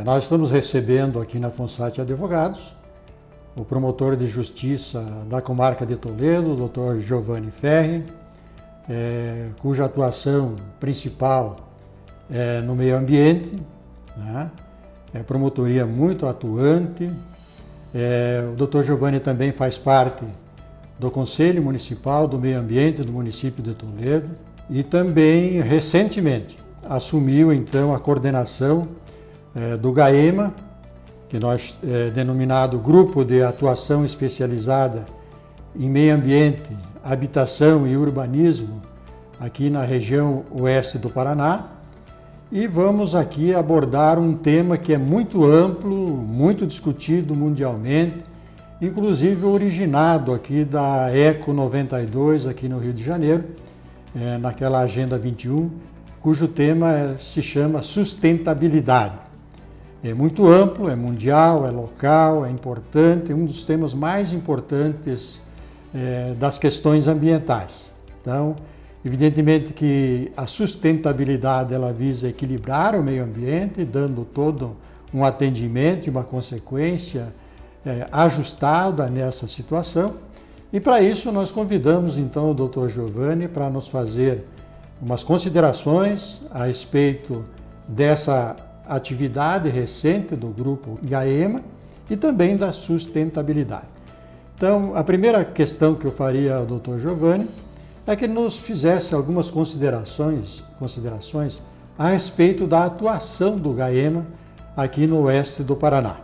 Nós estamos recebendo aqui na Fonsati Advogados o promotor de justiça da comarca de Toledo, o Dr. Giovanni Ferri, cuja atuação principal é no meio ambiente, né? É promotoria muito atuante. O Dr. Giovanni também faz parte do Conselho Municipal do Meio Ambiente do município de Toledo e também, recentemente, assumiu então a coordenação do GAEMA, que nós denominado Grupo de Atuação Especializada em Meio Ambiente, Habitação e Urbanismo, aqui na região oeste do Paraná. E vamos aqui abordar um tema que é muito amplo, muito discutido mundialmente, inclusive originado aqui da ECO 92, aqui no Rio de Janeiro, naquela Agenda 21, cujo tema se chama sustentabilidade. É muito amplo, é mundial, é local, é importante, é um dos temas mais importantes das questões ambientais. Então, evidentemente que a sustentabilidade ela visa equilibrar o meio ambiente, dando todo um atendimento e uma consequência ajustada nessa situação. E para isso nós convidamos então o Dr. Giovanni para nos fazer umas considerações a respeito dessa atividade recente do grupo GAEMA e também da sustentabilidade. Então, a primeira questão que eu faria ao Dr. Giovanni é que ele nos fizesse algumas considerações a respeito da atuação do GAEMA aqui no oeste do Paraná.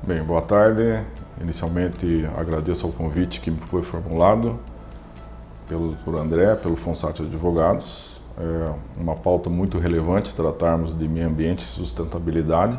Bem, boa tarde. Inicialmente agradeço ao convite que me foi formulado pelo Dr. André, pelo Fonsati Advogados. É uma pauta muito relevante tratarmos de meio ambiente e sustentabilidade.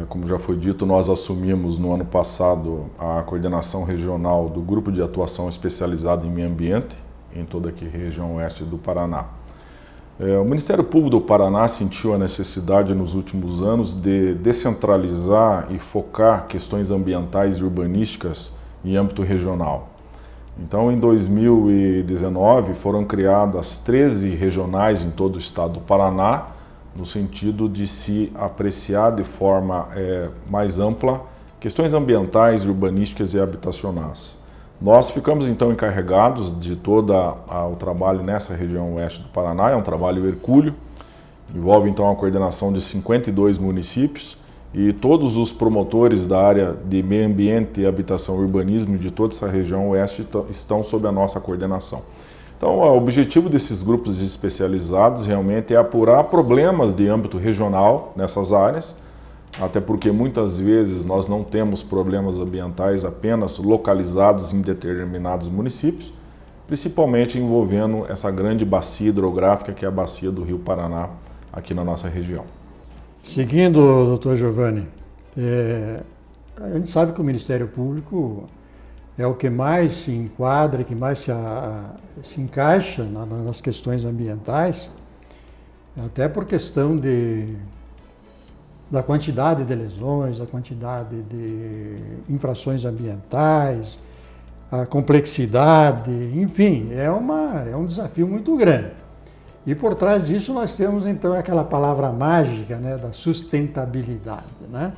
Como já foi dito, nós assumimos no ano passado a coordenação regional do Grupo de Atuação Especializado em Meio Ambiente, em toda aqui a região oeste do Paraná. O Ministério Público do Paraná sentiu a necessidade nos últimos anos de descentralizar e focar questões ambientais e urbanísticas em âmbito regional. Então, em 2019, foram criadas 13 regionais em todo o estado do Paraná, no sentido de se apreciar de forma mais ampla questões ambientais, urbanísticas e habitacionais. Nós ficamos então encarregados de todo o trabalho nessa região oeste do Paraná, é um trabalho hercúleo, envolve então a coordenação de 52 municípios e todos os promotores da área de meio ambiente, habitação e urbanismo de toda essa região oeste estão sob a nossa coordenação. Então, o objetivo desses grupos especializados realmente é apurar problemas de âmbito regional nessas áreas, até porque muitas vezes nós não temos problemas ambientais apenas localizados em determinados municípios, principalmente envolvendo essa grande bacia hidrográfica que é a bacia do Rio Paraná, aqui na nossa região. Seguindo, doutor Giovanni, a gente sabe que o Ministério Público é o que mais se enquadra, que mais se encaixa nas questões ambientais, até por questão da quantidade de lesões, da quantidade de infrações ambientais, a complexidade, enfim, é um desafio muito grande. E por trás disso nós temos então aquela palavra mágica, né, da sustentabilidade, né,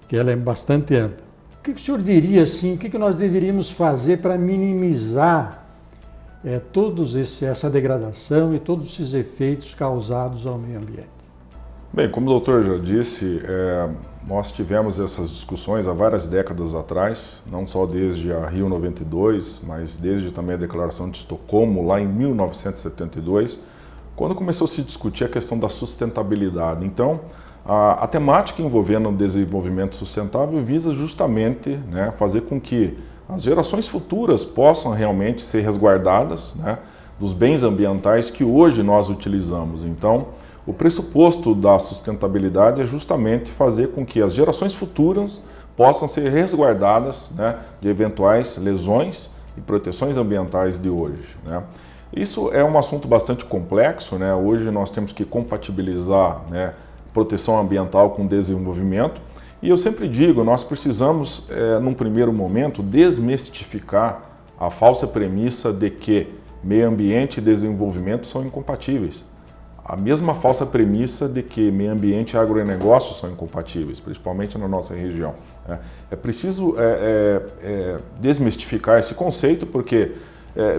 que ela é bastante ampla. O que o senhor diria assim, o que nós deveríamos fazer para minimizar essa degradação e todos esses efeitos causados ao meio ambiente? Bem, como o doutor já disse, nós tivemos essas discussões há várias décadas atrás, não só desde a Rio 92, mas desde também a Declaração de Estocolmo, lá em 1972, quando começou a se discutir a questão da sustentabilidade. Então, a temática envolvendo o desenvolvimento sustentável visa justamente, né, fazer com que as gerações futuras possam realmente ser resguardadas, né, dos bens ambientais que hoje nós utilizamos. Então, o pressuposto da sustentabilidade é justamente fazer com que as gerações futuras possam ser resguardadas, né, de eventuais lesões e proteções ambientais de hoje, né. Isso é um assunto bastante complexo, né. Hoje nós temos que compatibilizar, né, proteção ambiental com desenvolvimento. E eu sempre digo, nós precisamos, num primeiro momento, desmistificar a falsa premissa de que meio ambiente e desenvolvimento são incompatíveis. a mesma falsa premissa de que meio ambiente e agronegócio são incompatíveis, principalmente na nossa região. É preciso desmistificar esse conceito, porque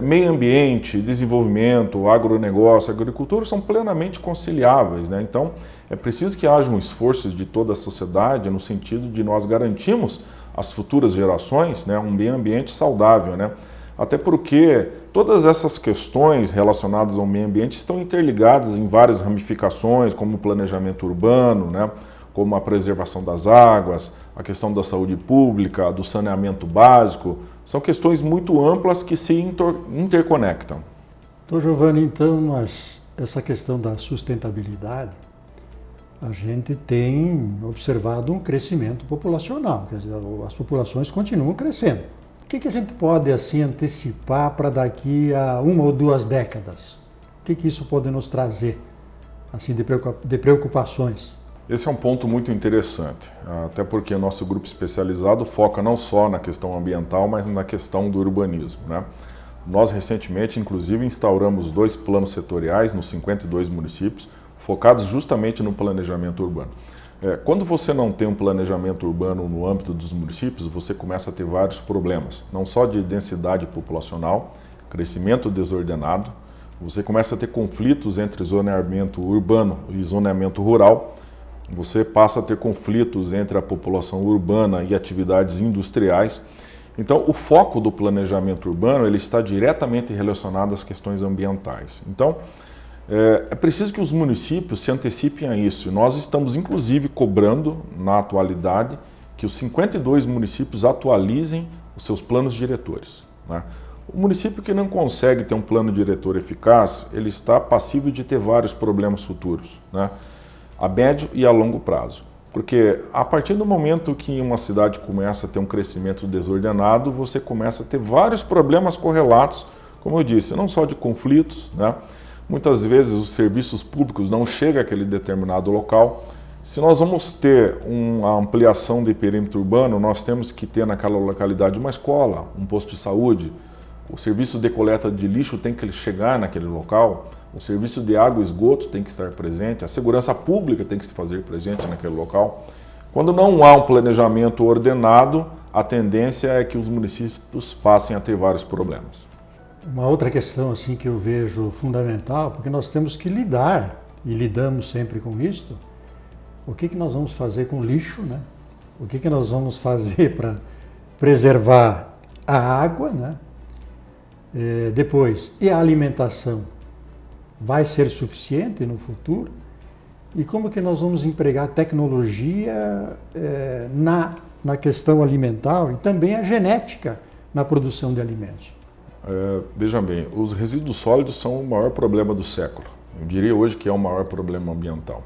meio ambiente, desenvolvimento, agronegócio, agricultura são plenamente conciliáveis, né? Então, é preciso que haja um esforço de toda a sociedade no sentido de nós garantirmos às futuras gerações, né, um meio ambiente saudável, né? Até porque todas essas questões relacionadas ao meio ambiente estão interligadas em várias ramificações, como o planejamento urbano, né, como a preservação das águas, a questão da saúde pública, do saneamento básico. São questões muito amplas que se interconectam. Doutor Giovanni, então, essa questão da sustentabilidade, a gente tem observado um crescimento populacional, quer dizer, as populações continuam crescendo. O que a gente pode assim antecipar para daqui a 1 ou 2 décadas? O que isso pode nos trazer assim de preocupações? Esse é um ponto muito interessante, até porque o nosso grupo especializado foca não só na questão ambiental, mas na questão do urbanismo, né? Nós recentemente, inclusive, instauramos 2 planos setoriais nos 52 municípios, focados justamente no planejamento urbano. Quando você não tem um planejamento urbano no âmbito dos municípios, você começa a ter vários problemas, não só de densidade populacional, crescimento desordenado, você começa a ter conflitos entre zoneamento urbano e zoneamento rural, você passa a ter conflitos entre a população urbana e atividades industriais. Então, o foco do planejamento urbano ele está diretamente relacionado às questões ambientais. Então, é preciso que os municípios se antecipem a isso. Nós estamos, inclusive, cobrando, na atualidade, que os 52 municípios atualizem os seus planos diretores, né? O município que não consegue ter um plano diretor eficaz, ele está passível de ter vários problemas futuros, né? A médio e a longo prazo. Porque a partir do momento que uma cidade começa a ter um crescimento desordenado, você começa a ter vários problemas correlatos, como eu disse, não só de conflitos, né? Muitas vezes os serviços públicos não chegam àquele determinado local. Se nós vamos ter uma ampliação de perímetro urbano, nós temos que ter naquela localidade uma escola, um posto de saúde, o serviço de coleta de lixo tem que chegar naquele local, o serviço de água e esgoto tem que estar presente, a segurança pública tem que se fazer presente naquele local. Quando não há um planejamento ordenado, a tendência é que os municípios passem a ter vários problemas. Uma outra questão assim que eu vejo fundamental, porque nós temos que lidar, e lidamos sempre com isso, o que nós vamos fazer com lixo, né? O que nós vamos fazer para preservar a água, né? Depois, e a alimentação? Vai ser suficiente no futuro? E como que nós vamos empregar tecnologia na questão alimentar e também a genética na produção de alimentos? Veja bem, os resíduos sólidos são o maior problema do século. Eu diria hoje que é o maior problema ambiental.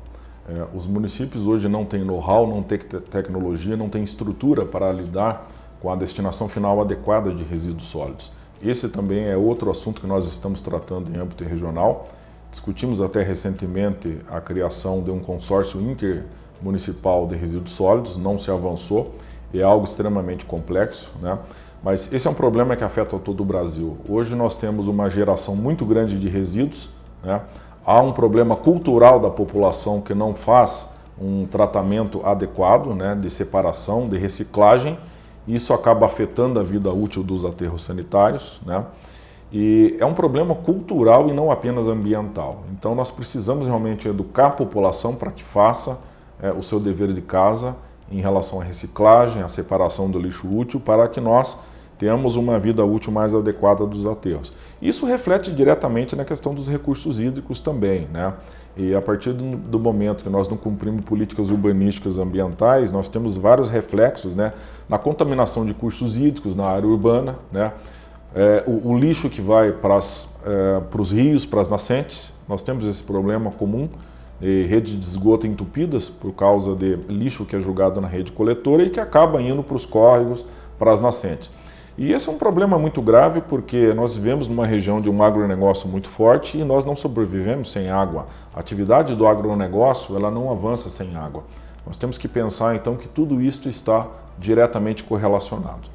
Os municípios hoje não têm know-how, não têm tecnologia, não têm estrutura para lidar com a destinação final adequada de resíduos sólidos. Esse também é outro assunto que nós estamos tratando em âmbito regional. Discutimos até recentemente a criação de um consórcio intermunicipal de resíduos sólidos, não se avançou, é algo extremamente complexo, né? Mas esse é um problema que afeta todo o Brasil. Hoje nós temos uma geração muito grande de resíduos, né? Há um problema cultural da população que não faz um tratamento adequado, né, de separação, de reciclagem. Isso acaba afetando a vida útil dos aterros sanitários, né? E é um problema cultural e não apenas ambiental. Então nós precisamos realmente educar a população para que faça o seu dever de casa em relação à reciclagem, à separação do lixo útil, para que nós tenhamos uma vida útil mais adequada dos aterros. Isso reflete diretamente na questão dos recursos hídricos também, né? E a partir do momento que nós não cumprimos políticas urbanísticas ambientais, nós temos vários reflexos, né, na contaminação de cursos hídricos na área urbana, né? O lixo que vai para os rios, para as nascentes, nós temos esse problema comum de redes de esgoto entupidas por causa de lixo que é jogado na rede coletora e que acaba indo para os córregos, para as nascentes. E esse é um problema muito grave porque nós vivemos numa região de um agronegócio muito forte e nós não sobrevivemos sem água. A atividade do agronegócio ela não avança sem água. Nós temos que pensar então que tudo isso está diretamente correlacionado.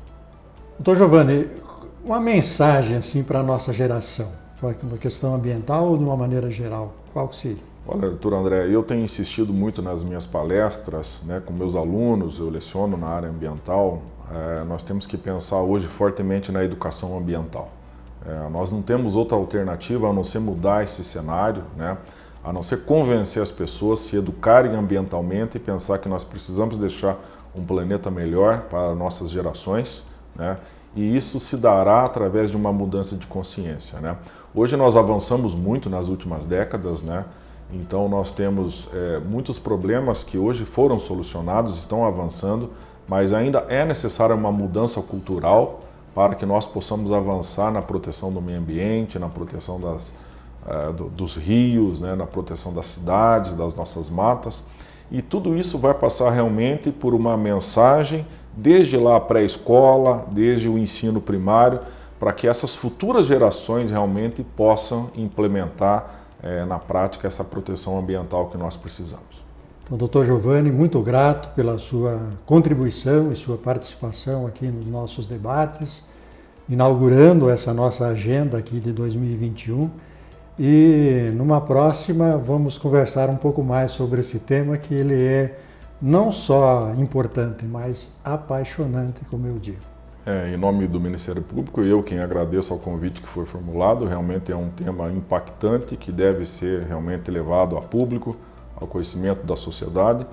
Doutor Giovanni, uma mensagem assim para a nossa geração, uma questão ambiental ou de uma maneira geral, qual que seria? Olha, doutor André, eu tenho insistido muito nas minhas palestras, né, com meus alunos, eu leciono na área ambiental, nós temos que pensar hoje fortemente na educação ambiental. Nós não temos outra alternativa a não ser mudar esse cenário, né, a não ser convencer as pessoas a se educarem ambientalmente e pensar que nós precisamos deixar um planeta melhor para nossas gerações, né, e isso se dará através de uma mudança de consciência, né. Hoje nós avançamos muito nas últimas décadas, né, então nós temos muitos problemas que hoje foram solucionados, estão avançando, mas ainda é necessária uma mudança cultural para que nós possamos avançar na proteção do meio ambiente, na proteção dos rios, né, na proteção das cidades, das nossas matas. E tudo isso vai passar realmente por uma mensagem desde lá a pré-escola, desde o ensino primário, para que essas futuras gerações realmente possam implementar na prática essa proteção ambiental que nós precisamos. Então, doutor Giovanni, muito grato pela sua contribuição e sua participação aqui nos nossos debates, inaugurando essa nossa agenda aqui de 2021. E numa próxima vamos conversar um pouco mais sobre esse tema, que ele é não só importante, mas apaixonante, como eu digo. Em nome do Ministério Público, eu quem agradeço ao convite que foi formulado. Realmente é um tema impactante que deve ser realmente levado a público, ao conhecimento da sociedade.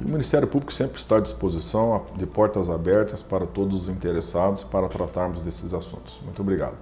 E o Ministério Público sempre está à disposição, de portas abertas para todos os interessados, para tratarmos desses assuntos. Muito obrigado.